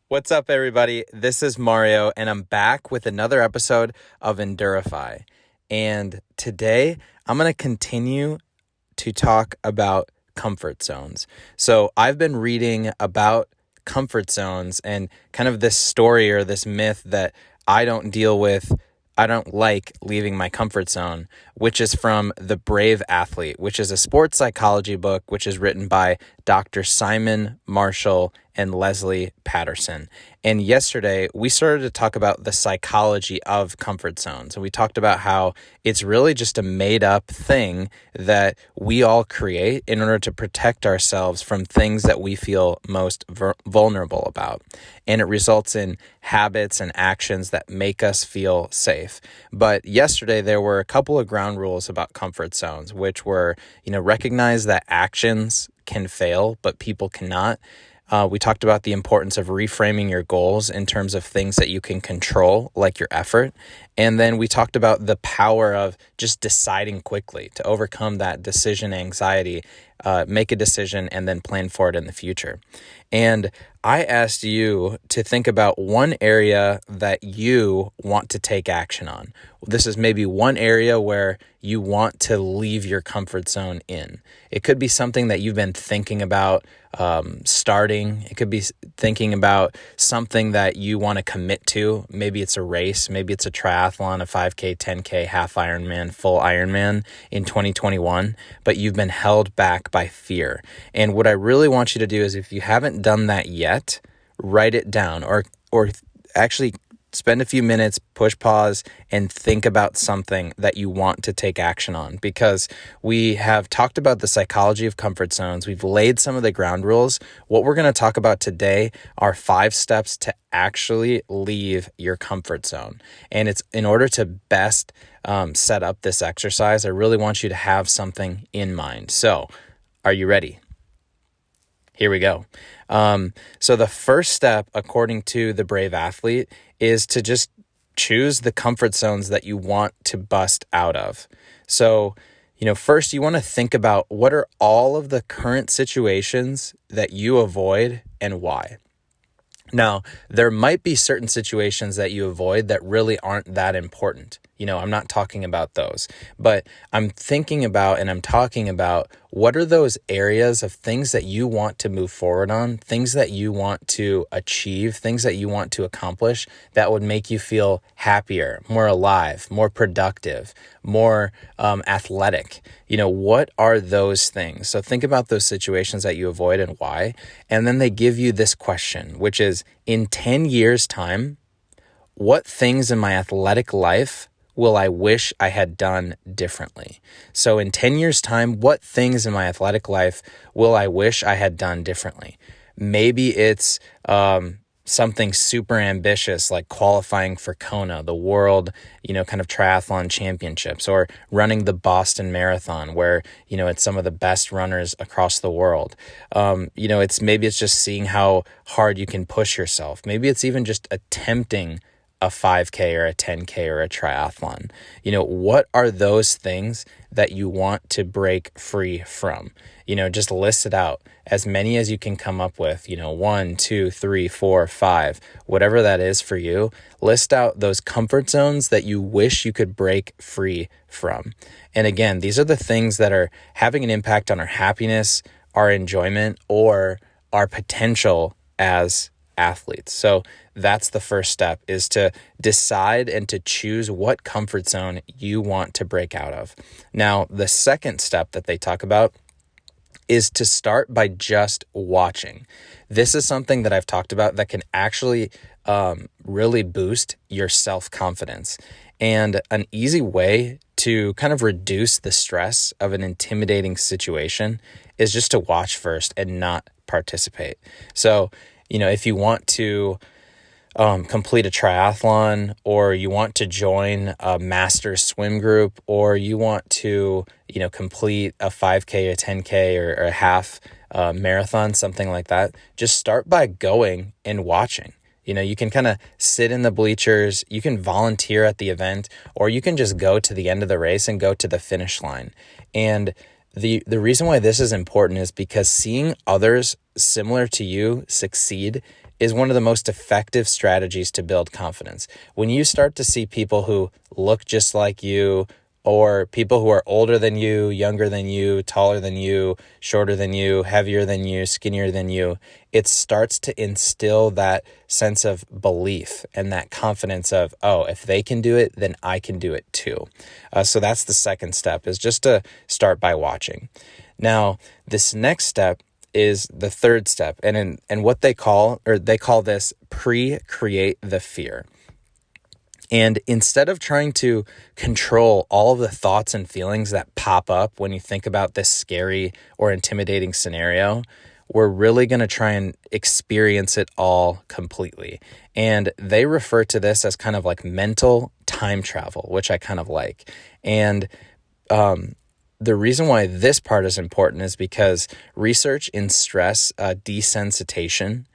What's up, everybody? This is Mario, and I'm back with another episode of Endurify. And today, I'm going to continue to talk about comfort zones. So I've been reading about comfort zones and kind of this story or this myth that I don't deal with. I don't like leaving my comfort zone, which is from The Brave Athlete, which is a sports psychology book, which is written by Dr. Simon Marshall and Leslie Patterson. And yesterday, we started to talk about the psychology of comfort zones. And we talked about how it's really just a made-up thing that we all create in order to protect ourselves from things that we feel most vulnerable about. And it results in habits and actions that make us feel safe. But yesterday, there were a couple of ground rules about comfort zones, which were, recognize that actions can fail, but people cannot. We talked about the importance of reframing your goals in terms of things that you can control, like your effort. And then we talked about the power of just deciding quickly to overcome that decision anxiety, make a decision, and then plan for it in the future. And I asked you to think about one area that you want to take action on. This is maybe one area where you want to leave your comfort zone in. It could be something that you've been thinking about starting. It could be thinking about something that you want to commit to. Maybe it's a race. Maybe it's a triathlon, a 5K, 10K, half Ironman, full Ironman in 2021, but you've been held back by fear. And what I really want you to do is, if you haven't done that yet, write it down or actually spend a few minutes, push pause, and think about something that you want to take action on, because we have talked about the psychology of comfort zones. We've laid some of the ground rules. What we're going to talk about today are 5 steps to actually leave your comfort zone. And it's in order to best set up this exercise, I really want you to have something in mind. So, are you ready? Here we go. So the first step, according to The Brave Athlete, is to just choose the comfort zones that you want to bust out of. So, first you want to think about what are all of the current situations that you avoid and why. Now, there might be certain situations that you avoid that really aren't that important. I'm not talking about those, but I'm thinking about and I'm talking about what are those areas of things that you want to move forward on, things that you want to achieve, things that you want to accomplish that would make you feel happier, more alive, more productive, more athletic. What are those things? So think about those situations that you avoid and why. And then they give you this question, which is, in 10 years' time, what things in my athletic life will I wish I had done differently? So in 10 years' time, what things in my athletic life will I wish I had done differently? Maybe it's something super ambitious like qualifying for Kona, the world, kind of triathlon championships, or running the Boston Marathon where, it's some of the best runners across the world. Maybe it's just seeing how hard you can push yourself. Maybe it's even just attempting a 5K or a 10K or a triathlon. What are those things that you want to break free from? Just list it out, as many as you can come up with, 1, 2, 3, 4, 5, whatever that is for you. List out those comfort zones that you wish you could break free from. And again, these are the things that are having an impact on our happiness, our enjoyment, or our potential as athletes. So that's the first step, is to decide and to choose what comfort zone you want to break out of. Now, the second step that they talk about is to start by just watching. This is something that I've talked about that can actually really boost your self-confidence. And an easy way to kind of reduce the stress of an intimidating situation is just to watch first and not participate. So, if you want to complete a triathlon, or you want to join a master's swim group, or you want to, complete a 5K or 10K or a half marathon, something like that, just start by going and watching. You can kind of sit in the bleachers, you can volunteer at the event, or you can just go to the end of the race and go to the finish line. And the reason why this is important is because seeing others similar to you succeed is one of the most effective strategies to build confidence. When you start to see people who look just like you, or people who are older than you, younger than you, taller than you, shorter than you, heavier than you, skinnier than you, it starts to instill that sense of belief and that confidence of, oh, if they can do it, then I can do it too. So that's the second step, is just to start by watching. Now, this next step is the third step, and what they call this pre-create the fear. And instead of trying to control all of the thoughts and feelings that pop up when you think about this scary or intimidating scenario, we're really going to try and experience it all completely. And they refer to this as kind of like mental time travel, which I kind of like. And the reason why this part is important is because research in stress desensitization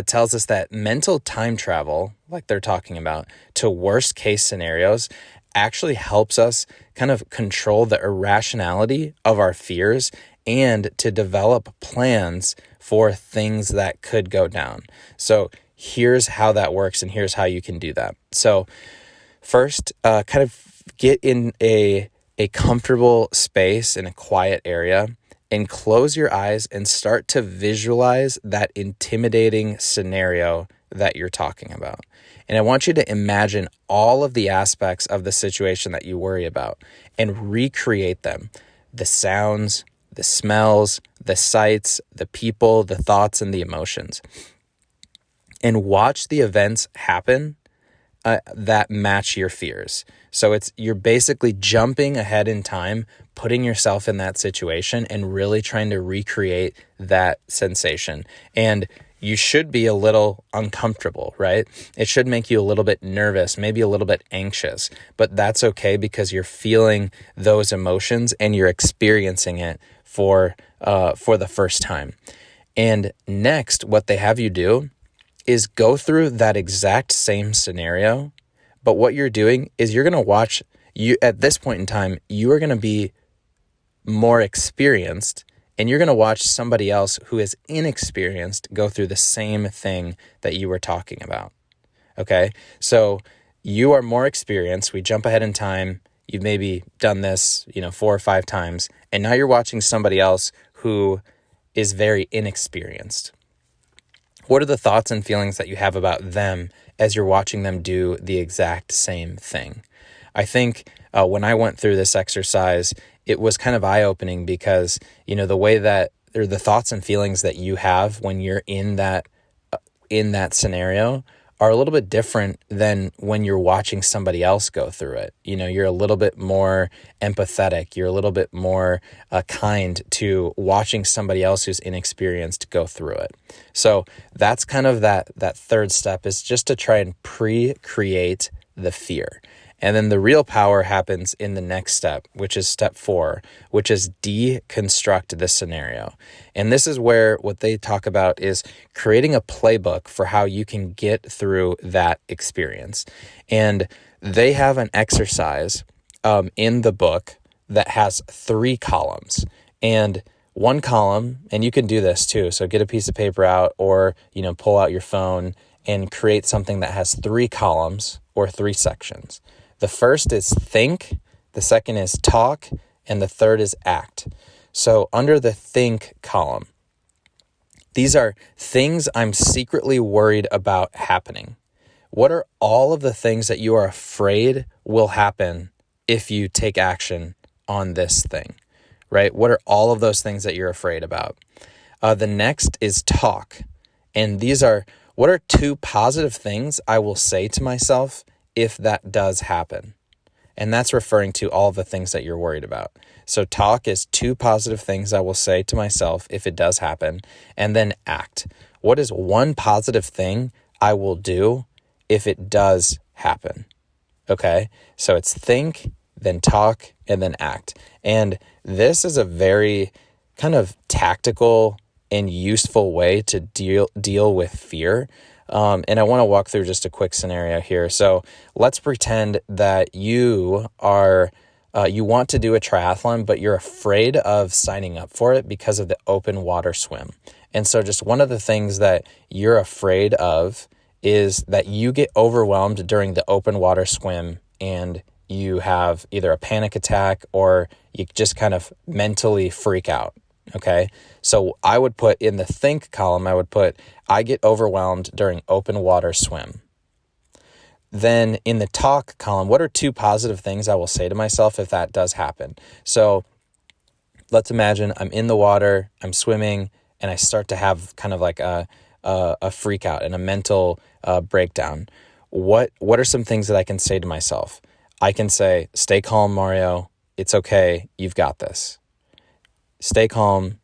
tells us that mental time travel, like they're talking about, to worst case scenarios actually helps us kind of control the irrationality of our fears and to develop plans for things that could go down. So here's how that works, and here's how you can do that. So first, kind of get in a comfortable space in a quiet area, and close your eyes and start to visualize that intimidating scenario that you're talking about. And I want you to imagine all of the aspects of the situation that you worry about and recreate them. The sounds, the smells, the sights, the people, the thoughts, and the emotions. And watch the events happen that match your fears. So you're basically jumping ahead in time, putting yourself in that situation and really trying to recreate that sensation. And you should be a little uncomfortable, right? It should make you a little bit nervous, maybe a little bit anxious, but that's okay because you're feeling those emotions and you're experiencing it for the first time. And next, what they have you do is go through that exact same scenario, but what you're doing is you're going to watch, at this point in time, you are going to be more experienced, and you're going to watch somebody else who is inexperienced go through the same thing that you were talking about. Okay? So you are more experienced. We jump ahead in time. You've maybe done this, 4 or 5 times, and now you're watching somebody else who is very inexperienced. What are the thoughts and feelings that you have about them as you're watching them do the exact same thing? I think when I went through this exercise, it was kind of eye-opening because, the way that, or the thoughts and feelings that you have when you're in that scenario are a little bit different than when you're watching somebody else go through it. You're a little bit more empathetic. You're a little bit more kind to watching somebody else who's inexperienced go through it. So that's kind of that third step, is just to try and pre-create the fear. And then the real power happens in the next step, which is step 4, which is deconstruct the scenario. And this is where what they talk about is creating a playbook for how you can get through that experience. And they have an exercise in the book that has 3 columns. And one column, and you can do this too, so get a piece of paper out or, pull out your phone and create something that has 3 columns or 3 sections. The first is think, the second is talk, and the third is act. So under the think column, these are things I'm secretly worried about happening. What are all of the things that you are afraid will happen if you take action on this thing, right? What are all of those things that you're afraid about? The next is talk. And these are, what are 2 positive things I will say to myself if that does happen? And that's referring to all the things that you're worried about. So talk is 2 positive things I will say to myself if it does happen. And then act. What is 1 positive thing I will do if it does happen? Okay, so it's think, then talk, and then act. And this is a very kind of tactical and useful way to deal with fear. And I want to walk through just a quick scenario here. So let's pretend that you want to do a triathlon, but you're afraid of signing up for it because of the open water swim. And so just one of the things that you're afraid of is that you get overwhelmed during the open water swim and you have either a panic attack or you just kind of mentally freak out. Okay. So I would put in the think column, I get overwhelmed during open water swim. Then in the talk column, what are 2 positive things I will say to myself if that does happen? So let's imagine I'm in the water, I'm swimming, and I start to have kind of like a freak out and a mental breakdown. What are some things that I can say to myself? I can say, stay calm, Mario. It's okay. You've got this. Stay calm.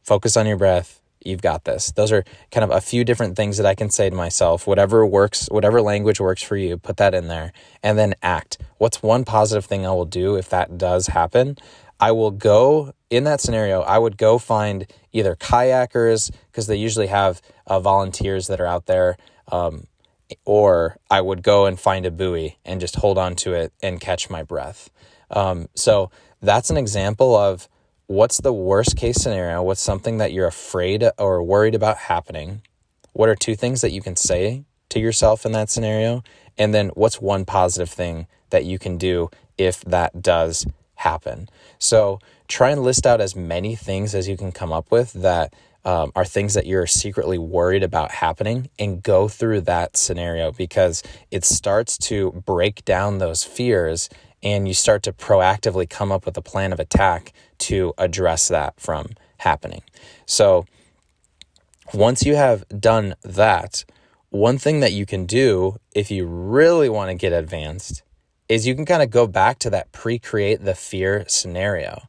Focus on your breath. You've got this. Those are kind of a few different things that I can say to myself. Whatever works, whatever language works for you, put that in there. And then act. What's one positive thing I will do if that does happen? I will go, in that scenario, I would go find either kayakers, because they usually have volunteers that are out there, or I would go and find a buoy and just hold on to it and catch my breath. So that's an example of what's the worst case scenario, what's something that you're afraid or worried about happening, what are 2 things that you can say to yourself in that scenario, and then what's one positive thing that you can do if that does happen. So try and list out as many things as you can come up with that are things that you're secretly worried about happening, and go through that scenario, because it starts to break down those fears and you start to proactively come up with a plan of attack to address that from happening. So once you have done that, one thing that you can do if you really want to get advanced is you can kind of go back to that pre-create the fear scenario,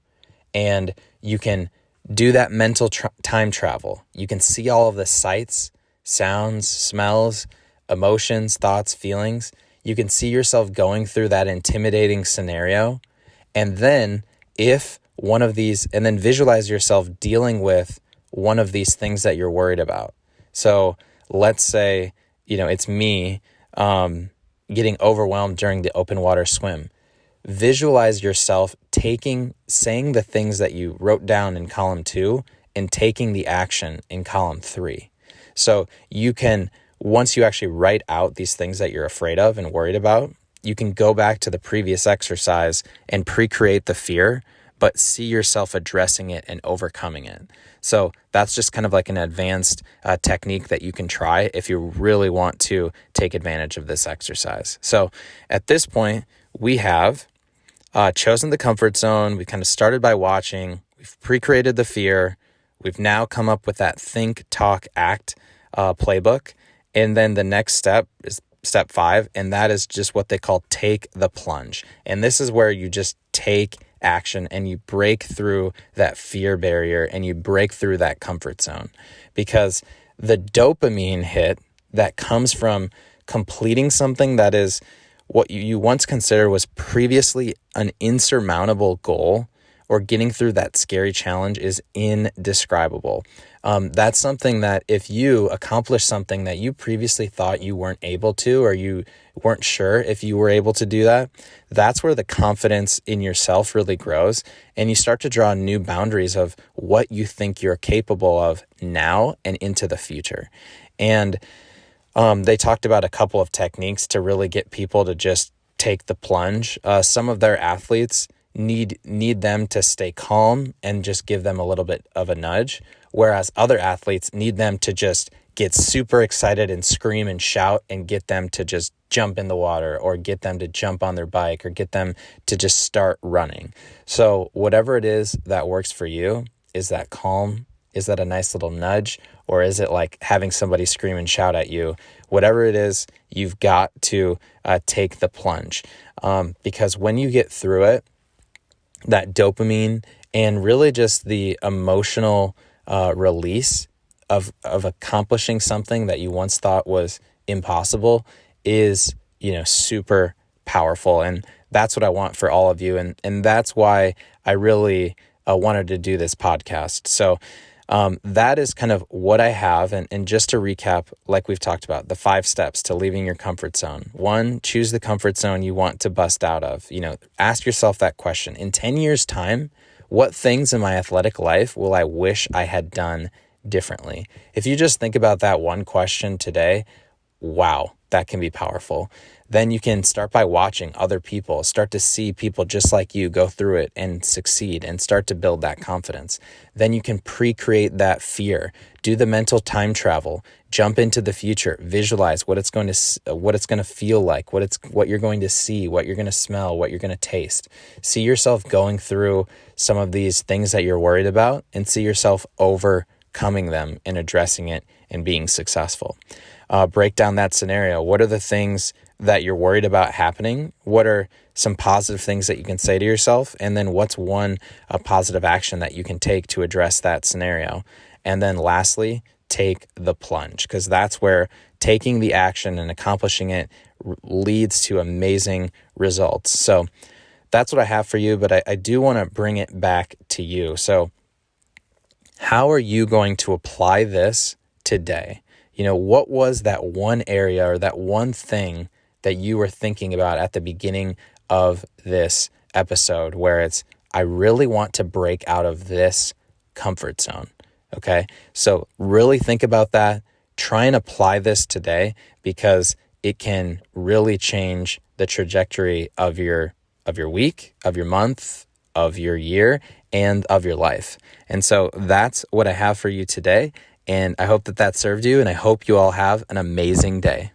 and you can do that mental time travel. You can see all of the sights, sounds, smells, emotions, thoughts, feelings. You can see yourself going through that intimidating scenario. And then visualize yourself dealing with one of these things that you're worried about. So let's say, it's me getting overwhelmed during the open water swim. Visualize yourself saying the things that you wrote down in column 2 and taking the action in column 3. So you can, once you actually write out these things that you're afraid of and worried about, you can go back to the previous exercise and pre-create the fear, but see yourself addressing it and overcoming it. So that's just kind of like an advanced technique that you can try if you really want to take advantage of this exercise. So at this point, we have chosen the comfort zone. We kind of started by watching. We've pre-created the fear. We've now come up with that think, talk, act playbook. And then the next step is step 5, and that is just what they call take the plunge. And this is where you just take action and you break through that fear barrier and you break through that comfort zone, because the dopamine hit that comes from completing something that is what you once considered was previously an insurmountable goal, or getting through that scary challenge, is indescribable. That's something that if you accomplish something that you previously thought you weren't able to, or you weren't sure if you were able to do that, that's where the confidence in yourself really grows. And you start to draw new boundaries of what you think you're capable of now and into the future. And they talked about a couple of techniques to really get people to just take the plunge. Some of their athletes need them to stay calm and just give them a little bit of a nudge, whereas other athletes need them to just get super excited and scream and shout and get them to just jump in the water, or get them to jump on their bike, or get them to just start running. So whatever it is that works for you, is that calm? Is that a nice little nudge? Or is it like having somebody scream and shout at you? Whatever it is, you've got to take the plunge, because when you get through it, that dopamine and really just the emotional release of accomplishing something that you once thought was impossible is, super powerful. And that's what I want for all of you. And that's why I really wanted to do this podcast. So that is kind of what I have. And just to recap, like we've talked about, the 5 steps to leaving your comfort zone. 1, choose the comfort zone you want to bust out of. Ask yourself that question. In 10 years' time, what things in my athletic life will I wish I had done differently. If you just think about that one question today, wow, that can be powerful. Then you can start by watching other people, start to see people just like you go through it and succeed and start to build that confidence. Then you can pre-create that fear, do the mental time travel, jump into the future, visualize what it's going to feel like, what you're going to see, what you're going to smell, what you're going to taste. See yourself going through some of these things that you're worried about and see yourself overcoming them and addressing it and being successful. Break down that scenario. What are the things that you're worried about happening? What are some positive things that you can say to yourself? And then what's one positive action that you can take to address that scenario? And then lastly, take the plunge, because that's where taking the action and accomplishing it leads to amazing results. So that's what I have for you, but I do want to bring it back to you. So how are you going to apply this today? What was that one area or that one thing that you were thinking about at the beginning of this episode where it's, I really want to break out of this comfort zone? Okay. So really think about that. Try and apply this today, because it can really change the trajectory of your week, of your month, of your year, and of your life. And so that's what I have for you today. And I hope that served you, and I hope you all have an amazing day.